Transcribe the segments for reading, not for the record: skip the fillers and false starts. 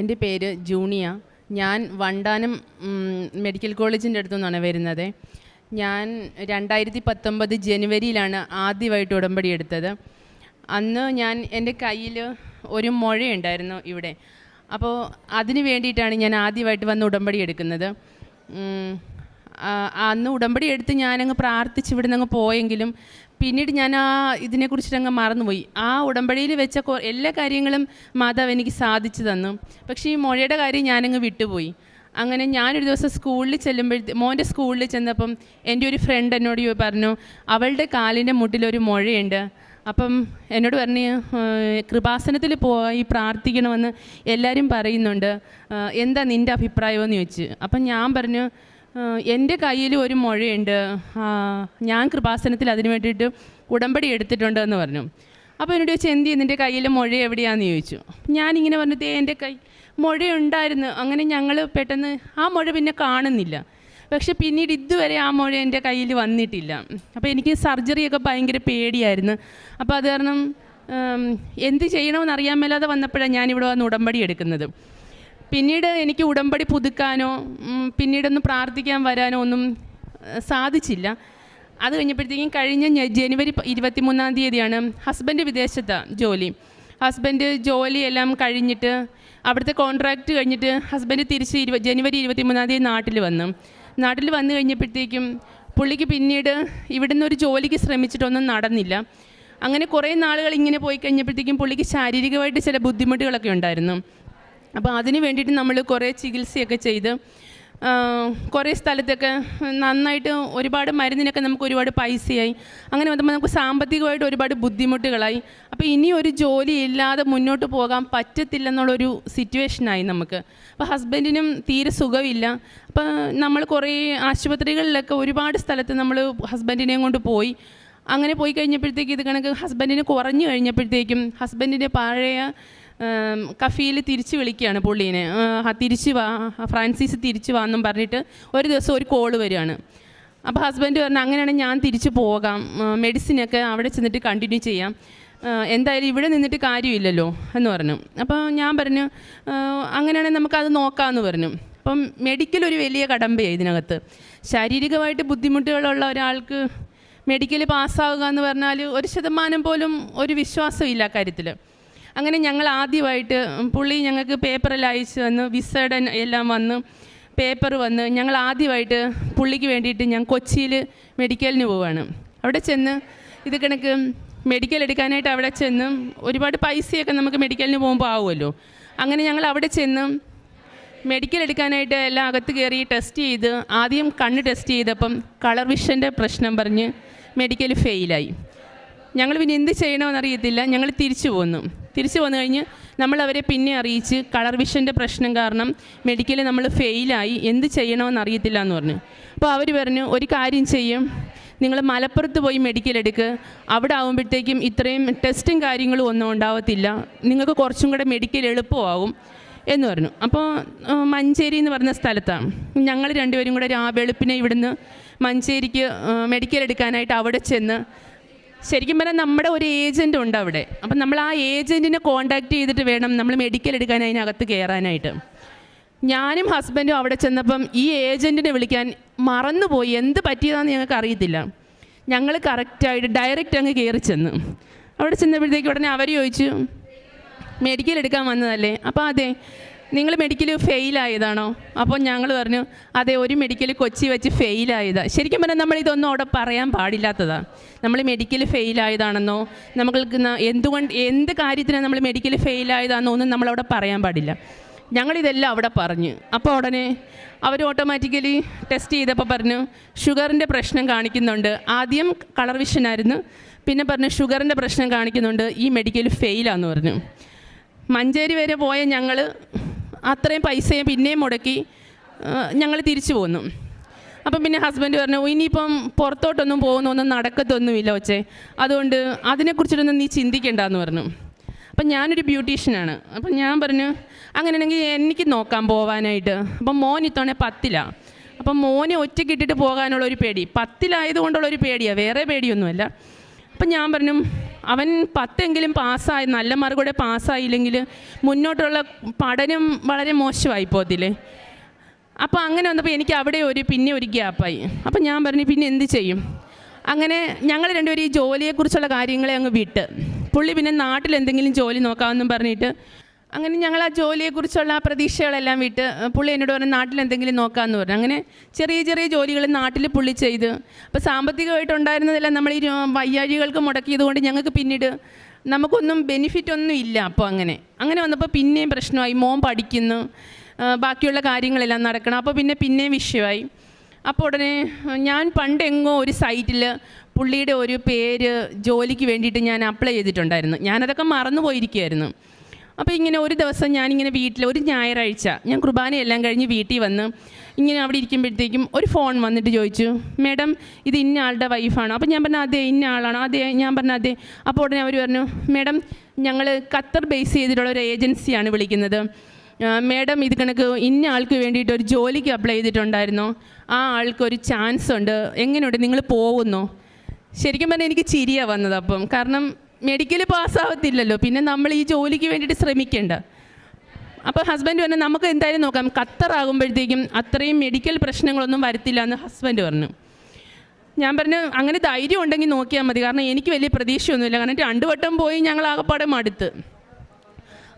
എൻ്റെ പേര് ജൂണിയ. ഞാൻ വണ്ടാനം മെഡിക്കൽ കോളേജിൻ്റെ അടുത്തു നിന്നാണ് വരുന്നത്. ഞാൻ 2019 ജനുവരിയിലാണ് ആദ്യമായിട്ട് ഉടമ്പടി എടുത്തത്. അന്ന് എൻ്റെ കയ്യിൽ ഒരു മുഴയുണ്ടായിരുന്നു ഇവിടെ. അപ്പോൾ അതിന് വേണ്ടിയിട്ടാണ് ഞാൻ ആദ്യമായിട്ട് വന്ന് ഉടമ്പടി എടുക്കുന്നത്. അന്ന് ഉടമ്പടി എടുത്ത് ഞാനങ്ങ് പ്രാർത്ഥിച്ച് ഇവിടെ നിന്ന് അങ്ങ് പോയെങ്കിലും പിന്നീട് ഞാൻ ഇതിനെക്കുറിച്ചിട്ടങ്ങ് മറന്നുപോയി. ആ ഉടമ്പടിയിൽ വെച്ച എല്ലാ കാര്യങ്ങളും മാതാവ് എനിക്ക് സാധിച്ചു തന്നു. പക്ഷേ ഈ മുഴയുടെ കാര്യം ഞാനങ്ങ് വിട്ടുപോയി. അങ്ങനെ ഞാനൊരു ദിവസം സ്കൂളിൽ മോൻ്റെ സ്കൂളിൽ ചെന്നപ്പം എൻ്റെ ഒരു ഫ്രണ്ട് എന്നോട് പറഞ്ഞു, അവളുടെ കാലിൻ്റെ മുട്ടിലൊരു മുഴയുണ്ട്. അപ്പം എന്നോട് പറഞ്ഞ് കൃപാസനത്തിൽ പോയി പ്രാർത്ഥിക്കണമെന്ന് എല്ലാവരും പറയുന്നുണ്ട്, എന്താ നിൻ്റെ അഭിപ്രായമെന്ന് ചോദിച്ചു. അപ്പം ഞാൻ പറഞ്ഞു, എൻ്റെ കയ്യിൽ ഒരു മുഴയുണ്ട്, ഞാൻ കൃപാസനത്തിൽ അതിന് വേണ്ടിയിട്ട് ഉടമ്പടി എടുത്തിട്ടുണ്ട് എന്ന് പറഞ്ഞു. അപ്പോൾ എന്നോട് ചോദിച്ചു, എന്ത് ചെയ്യും നിൻ്റെ കയ്യിൽ മുഴ എവിടെയാണെന്ന് ചോദിച്ചു. ഞാനിങ്ങനെ പറഞ്ഞത് എൻ്റെ കൈ മുഴയുണ്ടായിരുന്നു. അങ്ങനെ ഞങ്ങൾ പെട്ടെന്ന് ആ മുഴ പിന്നെ കാണുന്നില്ല. പക്ഷെ പിന്നീട് ഇതുവരെ ആ മുഴ എൻ്റെ കയ്യിൽ വന്നിട്ടില്ല. അപ്പോൾ എനിക്ക് സർജറിയൊക്കെ ഭയങ്കര പേടിയായിരുന്നു. അപ്പോൾ അത് കാരണം എന്ത് ചെയ്യണമെന്ന് അറിയാൻ മേലാതെ വന്നപ്പോഴാണ് ഞാനിവിടെ വന്ന് ഉടമ്പടി എടുക്കുന്നത്. പിന്നീട് എനിക്ക് ഉടമ്പടി പുതുക്കാനോ പിന്നീടൊന്ന് പ്രാർത്ഥിക്കാൻ വരാനോ ഒന്നും സാധിച്ചില്ല. അത് കഴിഞ്ഞപ്പോഴത്തേക്കും കഴിഞ്ഞ ജനുവരി 23 ഹസ്ബൻഡ് വിദേശത്താണ് ജോലി. ഹസ്ബൻഡ് ജോലിയെല്ലാം കഴിഞ്ഞിട്ട് അവിടുത്തെ കോൺട്രാക്റ്റ് കഴിഞ്ഞിട്ട് ഹസ്ബൻഡ് തിരിച്ച് ജനുവരി 23 നാട്ടിൽ വന്നു കഴിഞ്ഞപ്പോഴത്തേക്കും പുള്ളിക്ക് പിന്നീട് ഇവിടുന്ന് ഒരു ജോലിക്ക് ശ്രമിച്ചിട്ടൊന്നും നടന്നില്ല. അങ്ങനെ കുറേ നാളുകൾ ഇങ്ങനെ പോയി കഴിഞ്ഞപ്പോഴത്തേക്കും പുള്ളിക്ക് ശാരീരികമായിട്ട് ചില ബുദ്ധിമുട്ടുകളൊക്കെ ഉണ്ടായിരുന്നു. അപ്പോൾ അതിന് വേണ്ടിയിട്ട് നമ്മൾ കുറേ ചികിത്സയൊക്കെ ചെയ്ത് കുറേ സ്ഥലത്തൊക്കെ നന്നായിട്ട് ഒരുപാട് മരുന്നിനൊക്കെ നമുക്ക് ഒരുപാട് പൈസയായി. അങ്ങനെ വന്നപ്പോൾ നമുക്ക് സാമ്പത്തികമായിട്ട് ഒരുപാട് ബുദ്ധിമുട്ടുകളായി. അപ്പോൾ ഇനി ഒരു ജോലി ഇല്ലാതെ മുന്നോട്ട് പോകാൻ പറ്റത്തില്ലെന്നുള്ളൊരു സിറ്റുവേഷനായി നമുക്ക്. അപ്പോൾ ഹസ്ബൻഡിനും തീരെ സുഖമില്ല. അപ്പോൾ നമ്മൾ കുറേ ആശുപത്രികളിലൊക്കെ ഒരുപാട് സ്ഥലത്ത് നമ്മൾ ഹസ്ബൻഡിനെയും കൊണ്ട് പോയി. അങ്ങനെ പോയി കഴിഞ്ഞപ്പോഴത്തേക്ക് ഇത് കണക്ക് ഹസ്ബൻഡിന് കുറഞ്ഞു കഴിഞ്ഞപ്പോഴത്തേക്കും ഹസ്ബൻഡിൻ്റെ പഴയ കഫീൽ തിരിച്ച് വിളിക്കുകയാണ് പുള്ളീനെ, തിരിച്ച് വാ ഫ്രാൻസിസ് തിരിച്ച് വാ എന്നും പറഞ്ഞിട്ട് ഒരു ദിവസം ഒരു കോള് വരികയാണ്. അപ്പോൾ ഹസ്ബൻഡ് പറഞ്ഞു, അങ്ങനെയാണെങ്കിൽ ഞാൻ തിരിച്ച് പോകാം, മെഡിസിനൊക്കെ അവിടെ ചെന്നിട്ട് കണ്ടിന്യൂ ചെയ്യാം, എന്തായാലും ഇവിടെ നിന്നിട്ട് കാര്യമില്ലല്ലോ എന്ന് പറഞ്ഞു. അപ്പോൾ ഞാൻ പറഞ്ഞു, അങ്ങനെയാണെങ്കിൽ നമുക്കത് നോക്കാമെന്ന് പറഞ്ഞു. അപ്പം മെഡിക്കൽ ഒരു വലിയ കടമ്പയാണ് ഇതിനകത്ത്. ശാരീരികമായിട്ട് ബുദ്ധിമുട്ടുകളുള്ള ഒരാൾക്ക് മെഡിക്കൽ പാസ്സാവുക എന്ന് പറഞ്ഞാൽ 1% പോലും ഒരു വിശ്വാസമില്ല കാര്യത്തിൽ. അങ്ങനെ ഞങ്ങൾ ആദ്യമായിട്ട് പുള്ളി ഞങ്ങൾക്ക് പേപ്പറെല്ലാം അയച്ചു തന്നു, വിസയുടെ എല്ലാം വന്ന് പേപ്പർ വന്ന് ഞങ്ങൾ ആദ്യമായിട്ട് പുള്ളിക്ക് വേണ്ടിയിട്ട് ഞാൻ കൊച്ചിയിൽ മെഡിക്കലിന് പോവുകയാണ്. അവിടെ ചെന്ന് ഇത് കണക്ക് മെഡിക്കൽ എടുക്കാനായിട്ട് അവിടെ ചെന്ന് ഒരുപാട് പൈസയൊക്കെ നമുക്ക് മെഡിക്കലിന് പോകുമ്പോൾ ആവുമല്ലോ. അങ്ങനെ ഞങ്ങൾ അവിടെ ചെന്ന് മെഡിക്കൽ എടുക്കാനായിട്ട് എല്ലാം അകത്ത് കയറി ടെസ്റ്റ് ചെയ്ത് ആദ്യം കണ്ണ് ടെസ്റ്റ് ചെയ്തപ്പം കളർ വിഷൻ്റെ പ്രശ്നം പറഞ്ഞ് മെഡിക്കൽ ഫെയിലായി. ഞങ്ങൾ പിന്നെ എന്ത് ചെയ്യണമെന്നറിയത്തില്ല. ഞങ്ങൾ തിരിച്ചു പോന്നു കഴിഞ്ഞ് നമ്മളവരെ പിന്നെ അറിയിച്ച് കളർ വിഷൻ്റെ പ്രശ്നം കാരണം മെഡിക്കൽ നമ്മൾ ഫെയിലായി, എന്ത് ചെയ്യണമെന്ന് അറിയത്തില്ല എന്ന് പറഞ്ഞു. അപ്പോൾ അവർ പറഞ്ഞു, ഒരു കാര്യം ചെയ്യും, നിങ്ങൾ മലപ്പുറത്ത് പോയി മെഡിക്കൽ എടുക്കുക, അവിടെ ആകുമ്പോഴത്തേക്കും ഇത്രയും ടെസ്റ്റും കാര്യങ്ങളും ഒന്നും ഉണ്ടാവത്തില്ല, നിങ്ങൾക്ക് കുറച്ചും കൂടെ മെഡിക്കൽ എളുപ്പമാകും എന്ന് പറഞ്ഞു. അപ്പോൾ മഞ്ചേരി എന്ന് പറഞ്ഞ സ്ഥലത്താണ് ഞങ്ങൾ രണ്ടുപേരും കൂടെ വെളുപ്പിനെ ഇവിടുന്ന് മഞ്ചേരിക്ക് മെഡിക്കൽ എടുക്കാനായിട്ട് അവിടെ ചെന്ന്, ശരിക്കും പറഞ്ഞാൽ നമ്മുടെ ഒരു ഏജൻറ്റ് ഉണ്ട് അവിടെ. അപ്പം നമ്മൾ ആ ഏജൻറ്റിനെ കോൺടാക്റ്റ് ചെയ്തിട്ട് വേണം നമ്മൾ മെഡിക്കൽ എടുക്കാൻ അതിനകത്ത് കയറാനായിട്ട്. ഞാനും ഹസ്ബൻഡും അവിടെ ചെന്നപ്പം ഈ ഏജൻറ്റിനെ വിളിക്കാൻ മറന്നുപോയി, എന്ത് പറ്റിയതാണെന്ന് ഞങ്ങൾക്ക് അറിയത്തില്ല. ഞങ്ങൾ കറക്റ്റായിട്ട് ഡയറക്റ്റ് അങ്ങ് കയറി ചെന്ന് അവിടെ ചെന്നപ്പോഴത്തേക്ക് ഉടനെ അവർ ചോദിച്ചു, മെഡിക്കൽ എടുക്കാൻ വന്നതല്ലേ? അപ്പോൾ അതെ, നിങ്ങൾ മെഡിക്കൽ ഫെയിലായതാണോ? അപ്പോൾ ഞങ്ങൾ പറഞ്ഞു, അതെ, ഒരു മെഡിക്കൽ കൊച്ചി വെച്ച് ഫെയിലായതാണ്. ശരിക്കും പറഞ്ഞാൽ നമ്മളിതൊന്നും അവിടെ പറയാൻ പാടില്ലാത്തതാണ്. നമ്മൾ മെഡിക്കൽ ഫെയിലായതാണെന്നോ നമ്മൾക്ക് എന്ത് കാര്യത്തിനാണ് നമ്മൾ മെഡിക്കൽ ഫെയിലായതാണെന്നോ ഒന്നും നമ്മളവിടെ പറയാൻ പാടില്ല. ഞങ്ങളിതെല്ലാം അവിടെ പറഞ്ഞു. അപ്പോൾ ഉടനെ അവർ ഓട്ടോമാറ്റിക്കലി ടെസ്റ്റ് ചെയ്തപ്പോൾ പറഞ്ഞു, ഷുഗറിൻ്റെ പ്രശ്നം കാണിക്കുന്നുണ്ട്. ആദ്യം കളർ വിഷനായിരുന്നു, പിന്നെ പറഞ്ഞു ഷുഗറിൻ്റെ പ്രശ്നം കാണിക്കുന്നുണ്ട്, ഈ മെഡിക്കൽ ഫെയിലാന്ന് പറഞ്ഞു. മഞ്ചേരി വരെ പോയ ഞങ്ങൾ അത്രയും പൈസയും പിന്നെയും മുടക്കി ഞങ്ങൾ തിരിച്ചു പോന്നു. അപ്പം പിന്നെ ഹസ്ബൻഡ് പറഞ്ഞു, ഇനിയിപ്പം പുറത്തോട്ടൊന്നും പോകുന്നൊന്നും നടക്കത്തൊന്നുമില്ല ഒച്ചേ, അതുകൊണ്ട് അതിനെക്കുറിച്ചിട്ടൊന്നും നീ ചിന്തിക്കേണ്ടെന്ന് പറഞ്ഞു. അപ്പം ഞാനൊരു ബ്യൂട്ടീഷ്യനാണ്. അപ്പം ഞാൻ പറഞ്ഞു, അങ്ങനെയാണെങ്കിൽ എനിക്ക് നോക്കാൻ പോകാനായിട്ട്. അപ്പം മോൻ ഇത്തവണ 10ലാണ്. അപ്പം മോനെ ഒറ്റയ്ക്കിട്ടിട്ട് പോകാനുള്ളൊരു പേടി, 10ലായതുകൊണ്ടുള്ളൊരു പേടിയാണ്, വേറെ പേടിയൊന്നുമല്ല. അപ്പം ഞാൻ പറഞ്ഞു, അവൻ 10 പാസ്സായി, നല്ല മാർക്കോടെ പാസ്സായില്ലെങ്കിൽ മുന്നോട്ടുള്ള പഠനം വളരെ മോശമായി പോകത്തില്ലേ. അപ്പോൾ അങ്ങനെ വന്നപ്പോൾ എനിക്ക് അവിടെ പിന്നെ ഒരു ഗ്യാപ്പായി. അപ്പോൾ ഞാൻ പറഞ്ഞു പിന്നെ എന്ത് ചെയ്യും. അങ്ങനെ ഞങ്ങൾ രണ്ടുപേരും ഈ ജോലിയെക്കുറിച്ചുള്ള കാര്യങ്ങളെ അങ്ങ് വിട്ട്, പുള്ളി പിന്നെ നാട്ടിൽ എന്തെങ്കിലും ജോലി നോക്കാമെന്നും പറഞ്ഞിട്ട് അങ്ങനെ ഞങ്ങൾ ആ ജോലിയെക്കുറിച്ചുള്ള ആ പ്രതീക്ഷകളെല്ലാം വിട്ട് പുള്ളി എന്നോട് പറഞ്ഞു നാട്ടിൽ എന്തെങ്കിലും നോക്കാമെന്ന് പറഞ്ഞു. അങ്ങനെ ചെറിയ ചെറിയ ജോലികൾ നാട്ടിൽ പുള്ളി ചെയ്ത്, അപ്പോൾ സാമ്പത്തികമായിട്ടുണ്ടായിരുന്നതെല്ലാം നമ്മൾ ഈ വയ്യാഴികൾക്ക് മുടക്കിയത് കൊണ്ട് ഞങ്ങൾക്ക് പിന്നീട് നമുക്കൊന്നും ബെനിഫിറ്റ് ഒന്നും ഇല്ല. അപ്പോൾ അങ്ങനെ വന്നപ്പോൾ പിന്നെയും പ്രശ്നമായി. മോൻ പഠിക്കുന്നു, ബാക്കിയുള്ള കാര്യങ്ങളെല്ലാം നടക്കണം. അപ്പോൾ പിന്നെയും വിഷയമായി. അപ്പോൾ ഉടനെ ഞാൻ പണ്ടെങ്ങോ ഒരു സൈറ്റിൽ പുള്ളിയുടെ ഒരു പേര് ജോലിക്ക് വേണ്ടിയിട്ട് ഞാൻ അപ്ലൈ ചെയ്തിട്ടുണ്ടായിരുന്നു. ഞാനതൊക്കെ മറന്നു പോയിരിക്കുകയായിരുന്നു. അപ്പോൾ ഇങ്ങനെ ഒരു ദിവസം ഞാനിങ്ങനെ ഒരു ഞായറാഴ്ച ഞാൻ കുർബാനയെല്ലാം കഴിഞ്ഞ് വീട്ടിൽ വന്ന് ഇങ്ങനെ അവിടെ ഇരിക്കുമ്പോഴത്തേക്കും ഒരു ഫോൺ വന്നിട്ട് ചോദിച്ചു, മേഡം ഇത് ഇന്ന ആളുടെ വൈഫാണോ? അപ്പോൾ ഞാൻ പറഞ്ഞു അതെ, ഇന്ന ആളാണോ? അതെ. ഞാൻ പറഞ്ഞു അതെ. അപ്പോൾ ഉടനെ അവർ പറഞ്ഞു, മേഡം ഞങ്ങൾ ഖത്തർ ബേസ് ചെയ്തിട്ടുള്ള ഒരു ഏജൻസിയാണ് വിളിക്കുന്നത്. മേഡം ഇത് കണക്ക് ഇന്ന ആൾക്ക് വേണ്ടിയിട്ട് ഒരു ജോലിക്ക് അപ്ലൈ ചെയ്തിട്ടുണ്ടായിരുന്നോ? ആ ആൾക്കൊരു ചാൻസ് ഉണ്ട്, എങ്ങനെയുണ്ട്, നിങ്ങൾ പോകുന്നോ? ശരിക്കും പറഞ്ഞാൽ എനിക്ക് ചിരിയാണ് വന്നത് അപ്പം. കാരണം മെഡിക്കൽ പാസ്സാവത്തില്ലല്ലോ, പിന്നെ നമ്മൾ ഈ ജോലിക്ക് വേണ്ടിയിട്ട് ശ്രമിക്കേണ്ട. അപ്പോൾ ഹസ്ബൻഡ് പറഞ്ഞു നമുക്ക് എന്തായാലും നോക്കാം, ഖത്തർ ആകുമ്പോഴത്തേക്കും അത്രയും മെഡിക്കൽ പ്രശ്നങ്ങളൊന്നും വരത്തില്ല എന്ന് ഹസ്ബൻഡ് പറഞ്ഞു. ഞാൻ പറഞ്ഞു അങ്ങനെ ധൈര്യം ഉണ്ടെങ്കിൽ നോക്കിയാൽ മതി, കാരണം എനിക്ക് വലിയ പ്രതീക്ഷയൊന്നുമില്ല. കാരണം 2 വട്ടം പോയി ഞങ്ങൾ ആകപ്പാടെ മടുത്ത്.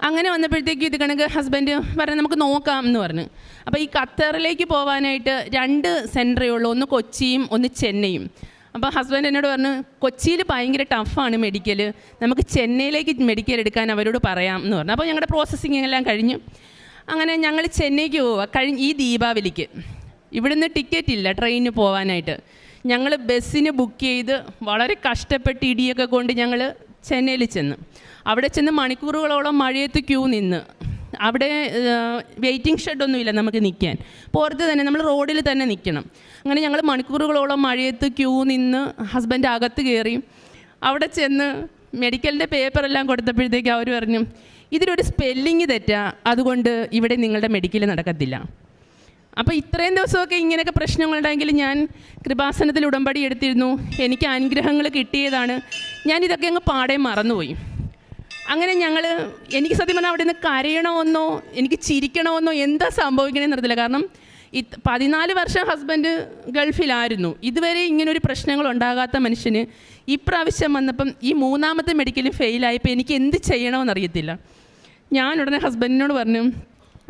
അങ്ങനെ വന്നപ്പോഴത്തേക്കും ഇത് കണക്ക് ഹസ്ബൻഡ് പറഞ്ഞു നമുക്ക് നോക്കാം എന്ന് പറഞ്ഞു. അപ്പോൾ ഈ ഖത്തറിലേക്ക് പോകാനായിട്ട് 2 സെൻറ്ററേ ഉള്ളൂ, ഒന്ന് കൊച്ചിയും ഒന്ന് ചെന്നൈയും. അപ്പോൾ ഹസ്ബൻഡ് എന്നോട് പറഞ്ഞു കൊച്ചിയിൽ ഭയങ്കര ടഫാണ് മെഡിക്കൽ, നമുക്ക് ചെന്നൈയിലേക്ക് മെഡിക്കൽ എടുക്കാൻ അവരോട് പറയാം എന്ന് പറഞ്ഞു. അപ്പോൾ ഞങ്ങളുടെ പ്രോസസ്സിങ് എല്ലാം കഴിഞ്ഞു. അങ്ങനെ ഞങ്ങൾ ചെന്നൈക്ക് പോവുക. ഈ ദീപാവലിക്ക് ഇവിടുന്ന് ടിക്കറ്റ് ഇല്ല ട്രെയിനിന് പോകാനായിട്ട്. ഞങ്ങൾ ബസ്സിന് ബുക്ക് ചെയ്ത് വളരെ കഷ്ടപ്പെട്ട് ഇടിയൊക്കെ കൊണ്ട് ഞങ്ങൾ ചെന്നൈയിൽ ചെന്ന് അവിടെ ചെന്ന് മണിക്കൂറുകളോളം മഴയത്ത് ക്യൂ നിന്ന്. അവിടെ വെയിറ്റിംഗ് ഷെഡൊന്നുമില്ല നമുക്ക് നിൽക്കാൻ, പുറത്ത് തന്നെ നമ്മൾ റോഡിൽ തന്നെ നിൽക്കണം. അങ്ങനെ ഞങ്ങൾ മണിക്കൂറുകളോളം മഴയത്ത് ക്യൂ നിന്ന് ഹസ്ബൻഡ് അകത്ത് കയറി. അവിടെ ചെന്ന് മെഡിക്കലിൻ്റെ പേപ്പറെല്ലാം കൊടുത്തപ്പോഴത്തേക്ക് അവർ പറഞ്ഞു ഇതിലൊരു സ്പെല്ലിങ് തെറ്റാ, അതുകൊണ്ട് ഇവിടെ നിങ്ങളുടെ മെഡിക്കൽ നടക്കത്തില്ല. അപ്പോൾ ഇത്രയും ദിവസമൊക്കെ ഇങ്ങനെയൊക്കെ പ്രശ്നങ്ങളുണ്ടെങ്കിൽ ഞാൻ കൃപാസനത്തിൽ ഉടമ്പടി എടുത്തിരുന്നു, എനിക്ക് അനുഗ്രഹങ്ങൾ കിട്ടിയതാണ്. ഞാനിതൊക്കെ അങ്ങ് പാടെ മറന്നുപോയി. അങ്ങനെ എനിക്ക് സത്യം പറഞ്ഞാൽ അവിടെ നിന്ന് കരയണമെന്നോ എനിക്ക് ചിരിക്കണമെന്നോ എന്താ സംഭവിക്കണമെന്ന് അറിയത്തില്ല. കാരണം 14 വർഷം ഹസ്ബൻഡ് ഗൾഫിലായിരുന്നു. ഇതുവരെ ഇങ്ങനൊരു പ്രശ്നങ്ങൾ ഉണ്ടാകാത്ത മനുഷ്യന് ഇപ്രാവശ്യം വന്നപ്പം ഈ 3ാമത്തെ മെഡിക്കലും ഫെയിലായപ്പോൾ എനിക്ക് എന്ത് ചെയ്യണമെന്നറിയത്തില്ല. ഞാൻ ഉടനെ ഹസ്ബൻഡിനോട് പറഞ്ഞു.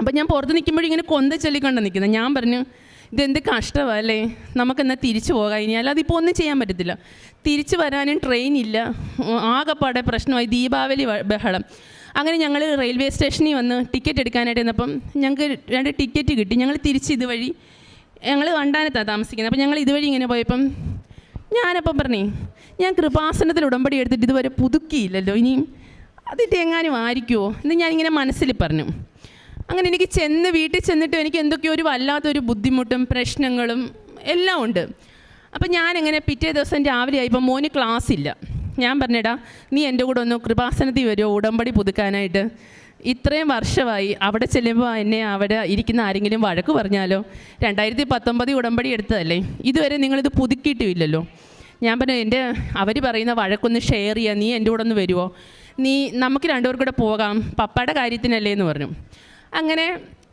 അപ്പം ഞാൻ പുറത്ത് നിൽക്കുമ്പോഴിങ്ങനെ കൊന്ത ചൊല്ലിക്കൊണ്ടാണ് നിൽക്കുന്നത്. ഞാൻ പറഞ്ഞു ഇതെന്ത് കഷ്ടമല്ലേ, നമുക്കെന്നാൽ തിരിച്ചു പോകാം ഇനി, അല്ലാതെ ഇപ്പോൾ ഒന്നും ചെയ്യാൻ പറ്റത്തില്ല. തിരിച്ചു വരാനും ട്രെയിൻ ഇല്ല, ആകെപ്പാടെ പ്രശ്നമായി, ദീപാവലി ബഹളം. അങ്ങനെ ഞങ്ങൾ റെയിൽവേ സ്റ്റേഷനിൽ വന്ന് ടിക്കറ്റ് എടുക്കാനായിട്ട് വന്നപ്പം ഞങ്ങൾക്ക് 2 ടിക്കറ്റ് കിട്ടി. ഞങ്ങൾ തിരിച്ച് ഇതുവഴി, ഞങ്ങൾ വണ്ടാനത്താണ് താമസിക്കുന്നത്. അപ്പം ഞങ്ങൾ ഇതുവഴി ഇങ്ങനെ പോയപ്പം ഞാനപ്പം പറഞ്ഞേ ഞാൻ കൃപാസനത്തിൽ ഉടമ്പടി എടുത്തിട്ട് ഇതുവരെ പുതുക്കിയില്ലല്ലോ, ഇനിയും അതിൻ്റെ എങ്ങാനും ആയിരിക്കുമോ എന്ന് ഞാനിങ്ങനെ മനസ്സിൽ പറഞ്ഞു. അങ്ങനെ എനിക്ക് വീട്ടിൽ ചെന്നിട്ട് എനിക്ക് എന്തൊക്കെയോ ഒരു വല്ലാത്തൊരു ബുദ്ധിമുട്ടും പ്രശ്നങ്ങളും എല്ലാം ഉണ്ട്. അപ്പം ഞാനെങ്ങനെ പിറ്റേ ദിവസം രാവിലെ ആയപ്പോൾ മോന് ക്ലാസ് ഇല്ല. ഞാൻ പറഞ്ഞെടാ നീ എൻ്റെ കൂടെ ഒന്ന് കൃപാസനത്തിൽ വരുമോ ഉടമ്പടി പുതുക്കാനായിട്ട്, ഇത്രയും വർഷമായി അവിടെ ചെല്ലുമ്പോൾ എന്നെ അവിടെ ഇരിക്കുന്ന ആരെങ്കിലും വഴക്ക് പറഞ്ഞാലോ, 2019 ഉടമ്പടി എടുത്തതല്ലേ, ഇതുവരെ നിങ്ങളിത് പുതുക്കിയിട്ടുമില്ലല്ലോ. ഞാൻ പറഞ്ഞു അവർ പറയുന്ന വഴക്കൊന്ന് ഷെയർ ചെയ്യുക, നീ എൻ്റെ കൂടെ ഒന്ന് വരുമോ, നമുക്ക് 2 പേർക്കും കൂടെ പോകാം, പപ്പയുടെ കാര്യത്തിനല്ലേ എന്ന് പറഞ്ഞു. അങ്ങനെ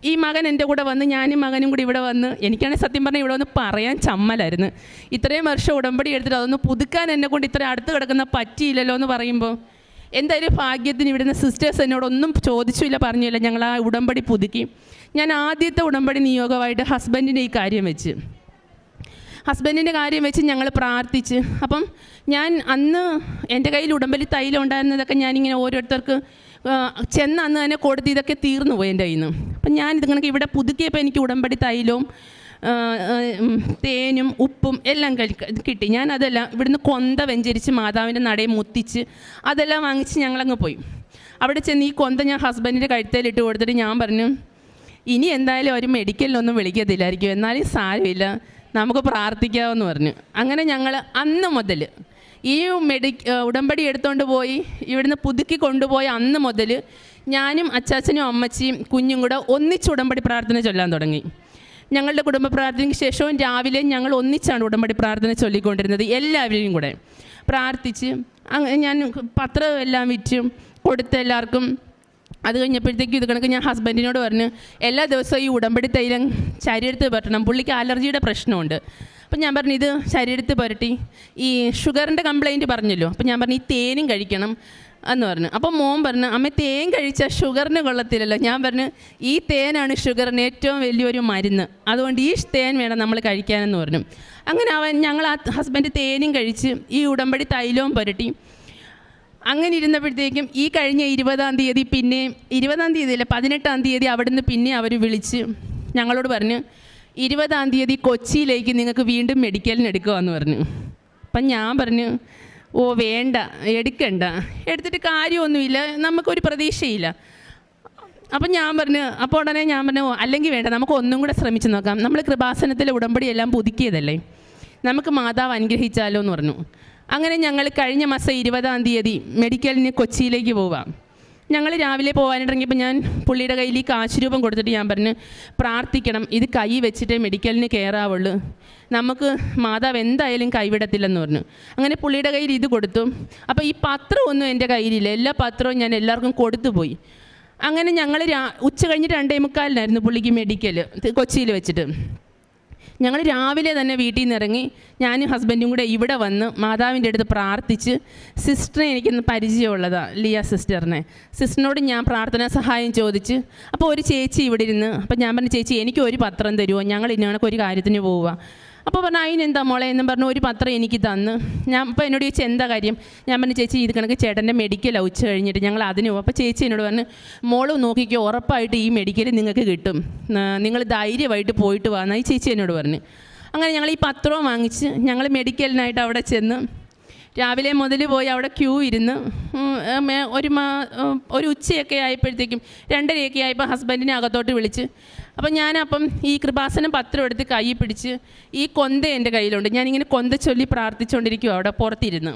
ഈ മകൻ എൻ്റെ കൂടെ വന്ന്, ഞാനും മകനും കൂടി ഇവിടെ വന്ന്, എനിക്കാണെങ്കിൽ സത്യം പറഞ്ഞാൽ ഇവിടെ വന്ന് പറയാൻ ചമ്മലായിരുന്നു. ഇത്രയും വർഷം ഉടമ്പടി എടുത്തിട്ട് അതൊന്ന് പുതുക്കാൻ എന്നെ കൊണ്ട് ഇത്ര അടുത്ത് കിടക്കുന്ന പറ്റിയില്ലല്ലോ എന്ന് പറയുമ്പോൾ എന്തായാലും ഭാഗ്യത്തിന് ഇവിടുന്ന് സിസ്റ്റേഴ്സ് എന്നോടൊന്നും ചോദിച്ചില്ല, പറഞ്ഞില്ല. ഞങ്ങൾ ആ ഉടമ്പടി പുതുക്കി. ഞാൻ ആദ്യത്തെ ഉടമ്പടി നിയോഗമായിട്ട് ഹസ്ബൻഡിൻ്റെ ഈ കാര്യം വെച്ച് ഞങ്ങൾ പ്രാർത്ഥിച്ച്. അപ്പം ഞാൻ അന്ന് എൻ്റെ കയ്യിൽ ഉടമ്പടി തൈലം ഉണ്ടായിരുന്നതൊക്കെ ഞാനിങ്ങനെ ഓരോരുത്തർക്ക് അന്ന് തന്നെ കൊടുത്ത് ഇതൊക്കെ തീർന്നു പോയി എൻ്റെ കയ്യിൽ നിന്ന്. അപ്പം ഞാനിത് കണക്ക് ഇവിടെ പുതുക്കിയപ്പോൾ എനിക്ക് ഉടമ്പടി തൈലവും തേനും ഉപ്പും എല്ലാം കിട്ടി. ഞാൻ അതെല്ലാം ഇവിടുന്ന് കൊന്ത വെഞ്ചരിച്ച് മാതാവിൻ്റെ നടയെ മുത്തിച്ച് അതെല്ലാം വാങ്ങിച്ച് ഞങ്ങളങ്ങ് പോയി. അവിടെ ചെന്ന് ഈ കൊന്ത ഞാൻ ഹസ്ബൻഡിൻ്റെ കഴുത്തേലിട്ട് കൊടുത്തിട്ട് ഞാൻ പറഞ്ഞു ഇനി എന്തായാലും ഒരു മെഡിക്കലിനൊന്നും വിളിക്കത്തില്ലായിരിക്കും, എന്നാലും സാരമില്ല, നമുക്ക് പ്രാർത്ഥിക്കാമെന്ന് പറഞ്ഞു. അങ്ങനെ ഞങ്ങൾ അന്ന് മുതൽ ഈ ഉടമ്പടി എടുത്തുകൊണ്ട് പോയി ഇവിടുന്ന് പുതുക്കി കൊണ്ടുപോയ അന്ന് മുതൽ ഞാനും അച്ചാച്ചനും അമ്മച്ചിയും കുഞ്ഞും കൂടെ ഒന്നിച്ച് ഉടമ്പടി പ്രാർത്ഥന ചൊല്ലാൻ തുടങ്ങി. ഞങ്ങളുടെ കുടുംബ പ്രാർത്ഥനയ്ക്ക് ശേഷവും രാവിലെ ഞങ്ങൾ ഒന്നിച്ചാണ് ഉടമ്പടി പ്രാർത്ഥന ചൊല്ലിക്കൊണ്ടിരുന്നത്. എല്ലാവരെയും കൂടെ പ്രാർത്ഥിച്ച് അങ്ങനെ ഞാൻ പത്രം എല്ലാം വിറ്റ് കൊടുത്ത് എല്ലാവർക്കും. അത് കഴിഞ്ഞപ്പോഴത്തേക്കും ഇത് കണക്ക് ഞാൻ ഹസ്ബൻഡിനോട് പറഞ്ഞു, എല്ലാ ദിവസവും ഈ ഉടമ്പടി തൈലം ശരീരത്തിൽ പുരട്ടണം. പുള്ളിക്ക് അലർജിയുടെ പ്രശ്നമുണ്ട്. അപ്പം ഞാൻ പറഞ്ഞു ഇത് ശരീരത്തിൽ പുരട്ടി. ഈ ഷുഗറിൻ്റെ കംപ്ലയിൻറ്റ് പറഞ്ഞല്ലോ, അപ്പം ഞാൻ പറഞ്ഞു ഈ തേനും കഴിക്കണം എന്ന് പറഞ്ഞു. അപ്പം മോൻ പറഞ്ഞു, അമ്മ തേൻ കഴിച്ചാൽ ഷുഗറിന് കൊള്ളത്തില്ലല്ലോ. ഞാൻ പറഞ്ഞു ഈ തേനാണ് ഷുഗറിന് ഏറ്റവും വലിയൊരു മരുന്ന്, അതുകൊണ്ട് ഈ തേൻ വേണം നമ്മൾ കഴിക്കാനെന്ന് പറഞ്ഞു. അങ്ങനെ ഞങ്ങൾ ആ ഹസ്ബൻഡ് തേനും കഴിച്ച് ഈ ഉടമ്പടി തൈലവും പുരട്ടി. അങ്ങനെ ഇരുന്നപ്പോഴത്തേക്കും ഈ കഴിഞ്ഞ 20-ാം തീയതി പിന്നെ 20-ാം തീയതിയല്ല 18-ാം തീയതി അവിടുന്ന് പിന്നെ അവർ വിളിച്ച് ഞങ്ങളോട് പറഞ്ഞു 20-ാം തീയതി കൊച്ചിയിലേക്ക് നിങ്ങൾക്ക് വീണ്ടും മെഡിക്കലിന് എടുക്കുമെന്ന് പറഞ്ഞു. അപ്പം ഞാൻ പറഞ്ഞു ഓ വേണ്ട, എടുക്കണ്ട, എടുത്തിട്ട് കാര്യമൊന്നുമില്ല, നമുക്കൊരു പ്രതീക്ഷയില്ല. അപ്പം ഞാൻ പറഞ്ഞു, അപ്പോൾ ഉടനെ ഞാൻ പറഞ്ഞു അല്ലെങ്കിൽ വേണ്ട, നമുക്ക് ഒന്നും കൂടെ ശ്രമിച്ച് നോക്കാം, നമ്മൾ കൃപാസനത്തിലെ ഉടമ്പടിയെല്ലാം പുതുക്കിയതല്ലേ, നമുക്ക് മാതാവ് അനുഗ്രഹിച്ചാലോ എന്ന് പറഞ്ഞു. അങ്ങനെ ഞങ്ങൾ കഴിഞ്ഞ മാസം 20-ാം തീയതി മെഡിക്കലിന് കൊച്ചിയിലേക്ക് പോവാം. ഞങ്ങൾ രാവിലെ പോകാനിറങ്ങിയപ്പോൾ ഞാൻ പുള്ളിയുടെ കയ്യിൽ ഈ കാശുരൂപം കൊടുത്തിട്ട് ഞാൻ പറഞ്ഞു പ്രാർത്ഥിക്കണം, ഇത് കൈ വെച്ചിട്ട് മെഡിക്കലിന് കയറാവുള്ളൂ, നമുക്ക് മാതാവ് എന്തായാലും കൈവിടത്തില്ലെന്ന് പറഞ്ഞു. അങ്ങനെ പുള്ളിയുടെ കയ്യിൽ ഇത് കൊടുത്തു. അപ്പോൾ ഈ പത്രമൊന്നും എൻ്റെ കയ്യിലില്ല, എല്ലാ പത്രവും ഞാൻ എല്ലാവർക്കും കൊടുത്തു പോയി. അങ്ങനെ ഞങ്ങൾ ഉച്ച കഴിഞ്ഞ് 2:45 പുള്ളിക്ക് മെഡിക്കൽ കൊച്ചിയിൽ വെച്ചിട്ട്. ഞങ്ങൾ രാവിലെ തന്നെ വീട്ടിൽ നിന്ന് ഇറങ്ങി ഞാനും ഹസ്ബൻഡും കൂടെ ഇവിടെ വന്ന് മാതാവിൻ്റെ അടുത്ത് പ്രാർത്ഥിച്ച്. സിസ്റ്ററെ എനിക്കൊന്ന് പരിചയമുള്ളതാണ്, ലിയ സിസ്റ്ററിനോട് ഞാൻ പ്രാർത്ഥനാ സഹായം ചോദിച്ച്. അപ്പോൾ ഒരു ചേച്ചി ഇവിടെ ഇരുന്ന്, അപ്പോൾ ഞാൻ പറഞ്ഞു ചേച്ചി എനിക്ക് ഒരു പത്രം തരുമോ, ഞങ്ങൾ ഇന്നണക്ക് ഒരു കാര്യത്തിന് പോവുക. അപ്പോൾ പറഞ്ഞു അതിനെന്താ മോളെ എന്നും പറഞ്ഞു ഒരു പത്രം എനിക്ക് തന്ന്. ഞാൻ അപ്പോൾ എന്നോട് ചോദിച്ചാൽ എന്താ കാര്യം. ഞാൻ പറഞ്ഞു ചേച്ചി ഇത് കണക്ക് ചേട്ടൻ്റെ മെഡിക്കലാണ് ഉച്ച കഴിഞ്ഞിട്ട് ഞങ്ങൾ അതിന് പോകും. അപ്പോൾ ചേച്ചി എന്നോട് പറഞ്ഞു മോള് നോക്കിക്കോ, ഉറപ്പായിട്ട് ഈ മെഡിക്കൽ നിങ്ങൾക്ക് കിട്ടും, നിങ്ങൾ ധൈര്യമായിട്ട് പോയിട്ട് വാ ഈ ചേച്ചി എന്നോട് പറഞ്ഞു. അങ്ങനെ ഞങ്ങൾ ഈ പത്രവും വാങ്ങിച്ച് ഞങ്ങൾ മെഡിക്കലിനായിട്ട് അവിടെ ചെന്ന് രാവിലെ മുതൽ പോയി അവിടെ ക്യൂ ഇരുന്ന് ഒരു ഉച്ചയൊക്കെ ആയപ്പോഴത്തേക്കും 2:30 ആയപ്പോൾ ഹസ്ബൻഡിനെ അകത്തോട്ട് വിളിച്ച്. അപ്പം ഞാനപ്പം ഈ കൃപാസനം പത്രം എടുത്ത് കൈ പിടിച്ച് ഈ കൊന്ത എൻ്റെ കയ്യിലുണ്ട്, ഞാനിങ്ങനെ കൊന്ത ചൊല്ലി പ്രാർത്ഥിച്ചുകൊണ്ടിരിക്കും അവിടെ പുറത്തിരുന്ന്.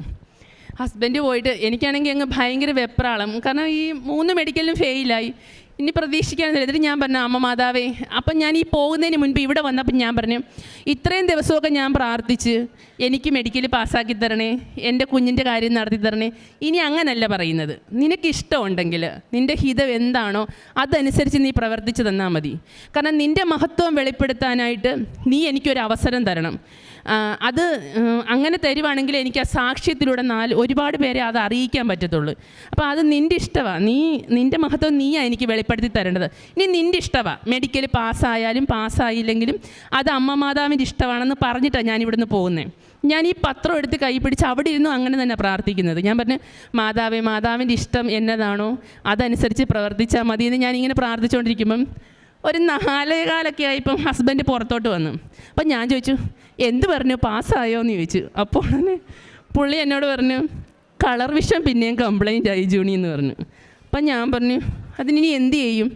ഹസ്ബൻഡ് പോയിട്ട് എനിക്കാണെങ്കിൽ അങ്ങ് ഭയങ്കര വെപ്രാളം, കാരണം ഈ 3 മെഡിക്കലിലും ഫെയിലായി, ഇനി പ്രതീക്ഷിക്കാൻ എന്നിട്ട് ഞാൻ പറഞ്ഞു അമ്മ മാതാവേ. അപ്പം ഞാൻ ഈ പോകുന്നതിന് മുൻപ് ഇവിടെ വന്നപ്പം ഞാൻ പറഞ്ഞു ഇത്രയും ദിവസമൊക്കെ ഞാൻ പ്രാർത്ഥിച്ച് എനിക്ക് മെഡിക്കൽ പാസ്സാക്കി തരണേ, എൻ്റെ കുഞ്ഞിൻ്റെ കാര്യം നടത്തി തരണേ. ഇനി അങ്ങനല്ല പറയുന്നത്, നിനക്കിഷ്ടമുണ്ടെങ്കിൽ നിൻ്റെ ഹിതം എന്താണോ അതനുസരിച്ച് നീ പ്രവർത്തിച്ച് തന്നാൽ മതി. കാരണം നിൻ്റെ മഹത്വം വെളിപ്പെടുത്താനായിട്ട് നീ എനിക്കൊരു അവസരം തരണം. അത് അങ്ങനെ തരുവാണെങ്കിൽ എനിക്ക് ആ സാക്ഷ്യത്തിലൂടെ ഒരുപാട് പേരെ അത് അറിയിക്കാൻ പറ്റത്തുള്ളൂ. അപ്പോൾ അത് നിൻ്റെ ഇഷ്ടമാണ്, നിൻ്റെ മഹത്വം നീയാണ് എനിക്ക് വെളിപ്പെടുത്തി തരേണ്ടത്. ഇനി നിൻ്റെ ഇഷ്ടമാണ്, മെഡിക്കൽ പാസ്സായാലും പാസ്സായില്ലെങ്കിലും അത് അമ്മ മാതാവിൻ്റെ ഇഷ്ടമാണെന്ന് പറഞ്ഞിട്ടാണ് ഞാൻ ഇവിടുന്ന് പോകുന്നത്. ഞാൻ ഈ പത്രം എടുത്ത് കൈ പിടിച്ച് അവിടെ ഇരുന്നു അങ്ങനെ തന്നെ പ്രാർത്ഥിക്കുന്നത്. ഞാൻ പറഞ്ഞു മാതാവേ, മാതാവിൻ്റെ ഇഷ്ടം എന്നതാണോ അതനുസരിച്ച് പ്രവർത്തിച്ചാൽ മതിയെന്ന് ഞാനിങ്ങനെ പ്രാർത്ഥിച്ചുകൊണ്ടിരിക്കുമ്പം ഒരു 4:15 ആയപ്പം ഹസ്ബൻഡ് പുറത്തോട്ട് വന്നു. അപ്പം ഞാൻ ചോദിച്ചു എന്ത് പറഞ്ഞു, പാസ്സായോ എന്ന് ചോദിച്ചു. അപ്പോൾ പുള്ളി എന്നോട് പറഞ്ഞു കളർ വിഷൻ പിന്നെയും കംപ്ലൈൻ്റ് ആയി ജൂണി എന്ന് പറഞ്ഞു. അപ്പം ഞാൻ പറഞ്ഞു അതിനി എന്ത് ചെയ്യും.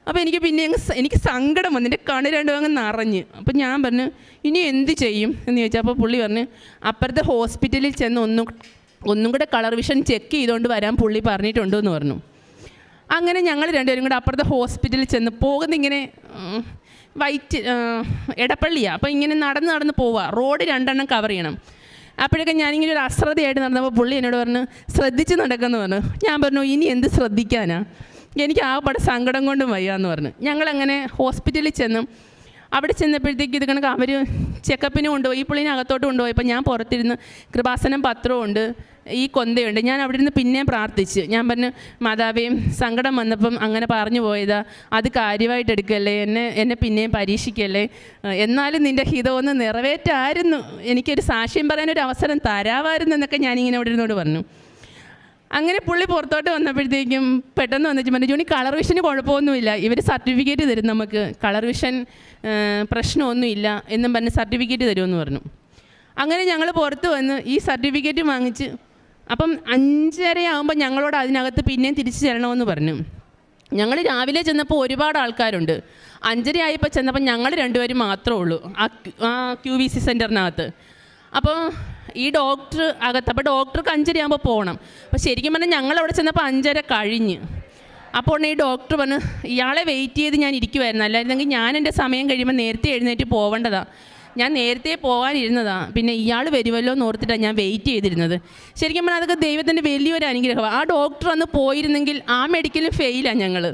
അപ്പോൾ എനിക്ക് പിന്നെ എനിക്ക് സങ്കടം വന്നു, എൻ്റെ കണ്ണ് രണ്ടും അങ്ങ് നിറഞ്ഞ്. അപ്പം ഞാൻ പറഞ്ഞു ഇനി എന്ത് ചെയ്യും എന്ന് ചോദിച്ചാൽ അപ്പോൾ പുള്ളി പറഞ്ഞു അപ്പുറത്തെ ഹോസ്പിറ്റലിൽ ചെന്ന് ഒന്നും കൂടെ കളർ വിഷൻ ചെക്ക് ചെയ്തുകൊണ്ട് വരാൻ പുള്ളി പറഞ്ഞിട്ടുണ്ടെന്ന് പറഞ്ഞു. അങ്ങനെ ഞങ്ങൾ രണ്ടുപേരും കൂടെ അപ്പുറത്തെ ഹോസ്പിറ്റലിൽ ചെന്ന് പോകുന്നിങ്ങനെ എടപ്പള്ളിയാണ്. അപ്പോൾ ഇങ്ങനെ നടന്ന് പോവുക, റോഡ് 2 കവർ ചെയ്യണം. അപ്പോഴൊക്കെ ഞാനിങ്ങനെ ഒരു അശ്രദ്ധയായിട്ട് നടന്നപ്പോൾ പുള്ളി എന്നോട് പറഞ്ഞു ശ്രദ്ധിച്ച് നടക്കുമെന്ന് പറഞ്ഞു. ഞാൻ പറഞ്ഞു ഇനി എന്ത് ശ്രദ്ധിക്കാനാ, എനിക്ക് ആകെപ്പാടെ സങ്കടം കൊണ്ടും വയ്യാന്ന് പറഞ്ഞു. ഞങ്ങളങ്ങനെ ഹോസ്പിറ്റലിൽ ചെന്നു. അവിടെ ചെന്നപ്പോഴത്തേക്ക് ഇത് കണക്ക് അവർ ചെക്കപ്പിന് കൊണ്ടുപോയി, ഈ പുള്ളിനെ അകത്തോട്ട് കൊണ്ടുപോയി. അപ്പോൾ ഞാൻ പുറത്തിരുന്ന് കൃപാസനം പത്രമുണ്ട്, ഈ കൊന്തയുണ്ട്. ഞാൻ അവിടെ നിന്ന് പിന്നെയും പ്രാർത്ഥിച്ച്. ഞാൻ പറഞ്ഞു മാതാവേയും സങ്കടം വന്നപ്പം അങ്ങനെ പറഞ്ഞു പോയതാ, അത് കാര്യമായിട്ട് എടുക്കല്ലേ, എന്നെ പിന്നെയും പരീക്ഷിക്കല്ലേ, എന്നാലും നിൻ്റെ ഹിതമൊന്ന് നിറവേറ്റായിരുന്നു, എനിക്കൊരു സാക്ഷ്യം പറയാനൊരു അവസരം തരാമായിരുന്നു എന്നൊക്കെ ഞാനിങ്ങനെ അവിടെ ഇരുന്നോട് പറഞ്ഞു. അങ്ങനെ പുള്ളി പുറത്തോട്ട് വന്നപ്പോഴത്തേക്കും പെട്ടെന്ന് വന്നിട്ട് പറഞ്ഞു ജോണി കളർ വിഷന് കുഴപ്പമൊന്നുമില്ല, ഇവർ സർട്ടിഫിക്കറ്റ് തരും, നമുക്ക് കളർ വിഷൻ പ്രശ്നമൊന്നുമില്ല എന്നും പറഞ്ഞ് സർട്ടിഫിക്കറ്റ് തരുമെന്ന് പറഞ്ഞു. അങ്ങനെ ഞങ്ങൾ പുറത്ത് വന്ന് ഈ സർട്ടിഫിക്കറ്റ് വാങ്ങിച്ച് അപ്പം 5:30 ആകുമ്പോൾ ഞങ്ങളോട് അതിനകത്ത് പിന്നെയും തിരിച്ചു ചെല്ലണമെന്ന് പറഞ്ഞു. ഞങ്ങൾ രാവിലെ ചെന്നപ്പോൾ ഒരുപാട് ആൾക്കാരുണ്ട്. 5:30 ആയപ്പോൾ ചെന്നപ്പോൾ ഞങ്ങൾ 2 പേരും മാത്രമേ ഉള്ളൂ ആ QVC സെൻറ്ററിനകത്ത്. അപ്പോൾ ഈ ഡോക്ടർ അകത്ത്, അപ്പോൾ ഡോക്ടർക്ക് 5:30 ആകുമ്പോൾ പോകണം. അപ്പോൾ ശരിക്കും പറഞ്ഞാൽ ഞങ്ങളവിടെ ചെന്നപ്പോൾ 5:30 കഴിഞ്ഞ്. അപ്പോൾ ഈ ഡോക്ടർ പറഞ്ഞു ഇയാളെ വെയിറ്റ് ചെയ്ത് ഞാൻ ഇരിക്കുമായിരുന്നു, അല്ലായിരുന്നെങ്കിൽ ഞാൻ എൻ്റെ സമയം കഴിയുമ്പോൾ നേരത്തെ എഴുന്നേറ്റ് പോവേണ്ടതാണ്, ഞാൻ നേരത്തെ പോകാനിരുന്നതാണ്, പിന്നെ ഇയാൾ വരുമല്ലോ എന്ന് ഓർത്തിട്ടാണ് ഞാൻ വെയിറ്റ് ചെയ്തിരുന്നത്. ശരിക്കും പറഞ്ഞാൽ അതൊക്കെ ദൈവത്തിൻ്റെ വലിയൊരു അനുഗ്രഹമാണ്. ആ ഡോക്ടർ അന്ന് പോയിരുന്നെങ്കിൽ ആ മെഡിക്കലും ഫെയിലാണ് ഞങ്ങൾ.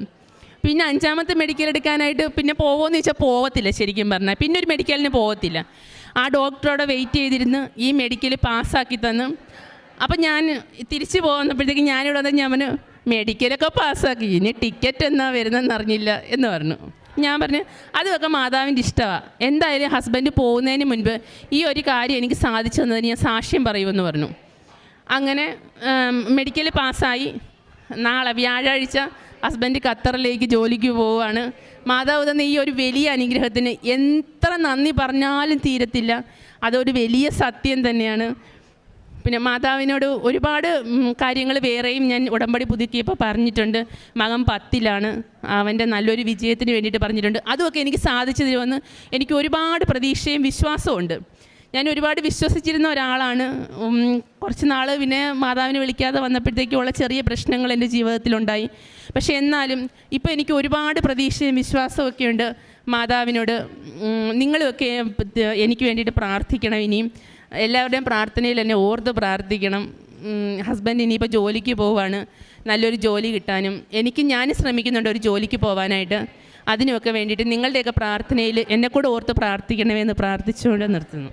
പിന്നെ 5ാമത്തെ മെഡിക്കൽ എടുക്കാനായിട്ട് പിന്നെ പോകുമെന്ന് ചോദിച്ചാൽ പോകത്തില്ല. ശരിക്കും പറഞ്ഞാൽ പിന്നെ ഒരു മെഡിക്കലിന് പോകത്തില്ല. ആ ഡോക്ടറോടെ വെയിറ്റ് ചെയ്തിരുന്ന് ഈ മെഡിക്കൽ പാസ്സാക്കി തന്നു. അപ്പം ഞാൻ തിരിച്ച് പോകുന്നപ്പോഴത്തേക്ക് ഞാനിവിടെ വന്ന് ഞാൻ പറഞ്ഞു, മെഡിക്കലൊക്കെ പാസ്സാക്കി, ഇനി ടിക്കറ്റ് എന്നാ വരുന്നതെന്ന് അറിഞ്ഞില്ല എന്ന് പറഞ്ഞു. ഞാൻ പറഞ്ഞു അതൊക്കെ മാതാവിൻ്റെ ഇഷ്ടമാണ്, എന്തായാലും ഹസ്ബൻഡ് പോകുന്നതിന് മുൻപ് ഈ ഒരു കാര്യം എനിക്ക് സാധിച്ചു തന്നതിന് ഞാൻ സാക്ഷ്യം പറയുമെന്ന് പറഞ്ഞു. അങ്ങനെ മെഡിക്കൽ പാസ്സായി. നാളെ വ്യാഴാഴ്ച ഹസ്ബൻഡ് ഖത്തറിലേക്ക് ജോലിക്ക് പോവുകയാണ്. മാതാവ് തന്ന ഈ ഒരു വലിയ അനുഗ്രഹത്തിന് എത്ര നന്ദി പറഞ്ഞാലും തീരത്തില്ല. അതൊരു വലിയ സത്യം തന്നെയാണ്. പിന്നെ മാതാവിനോട് ഒരുപാട് കാര്യങ്ങൾ വേറെയും ഞാൻ ഉടമ്പടി പുതുക്കിയപ്പോൾ പറഞ്ഞിട്ടുണ്ട്. മകൻ 10ലാണ്, അവൻ്റെ നല്ലൊരു വിജയത്തിന് വേണ്ടിയിട്ട് പറഞ്ഞിട്ടുണ്ട്. അതുമൊക്കെ എനിക്ക് സാധിച്ചു തരുമെന്ന് എനിക്ക് ഒരുപാട് പ്രതീക്ഷയും വിശ്വാസവും ഉണ്ട്. ഞാൻ ഒരുപാട് വിശ്വസിച്ചിരുന്ന ഒരാളാണ്. കുറച്ച് നാൾ പിന്നെ മാതാവിനെ വിളിക്കാതെ വന്നപ്പോഴത്തേക്കുള്ള ചെറിയ പ്രശ്നങ്ങൾ എൻ്റെ ജീവിതത്തിലുണ്ടായി. പക്ഷേ എന്നാലും ഇപ്പോൾ എനിക്ക് ഒരുപാട് പ്രതീക്ഷയും വിശ്വാസവും ഒക്കെ ഉണ്ട് മാതാവിനോട്. നിങ്ങളുമൊക്കെ എനിക്ക് വേണ്ടിയിട്ട് പ്രാർത്ഥിക്കണം. ഇനിയും എല്ലാവരുടെയും പ്രാർത്ഥനയിൽ എന്നെ ഓർത്ത് പ്രാർത്ഥിക്കണം. ഹസ്ബൻഡ് ഇനിയിപ്പോൾ ജോലിക്ക് പോവുകയാണ്, നല്ലൊരു ജോലി കിട്ടാനും ഞാൻ ശ്രമിക്കുന്നുണ്ട് ഒരു ജോലിക്ക് പോകാനായിട്ട്. അതിനുമൊക്കെ വേണ്ടിയിട്ട് നിങ്ങളുടെയൊക്കെ പ്രാർത്ഥനയിൽ എന്നെക്കൂടെ ഓർത്ത് പ്രാർത്ഥിക്കണമെന്ന് പ്രാർത്ഥിച്ചുകൊണ്ട് നിർത്തുന്നു.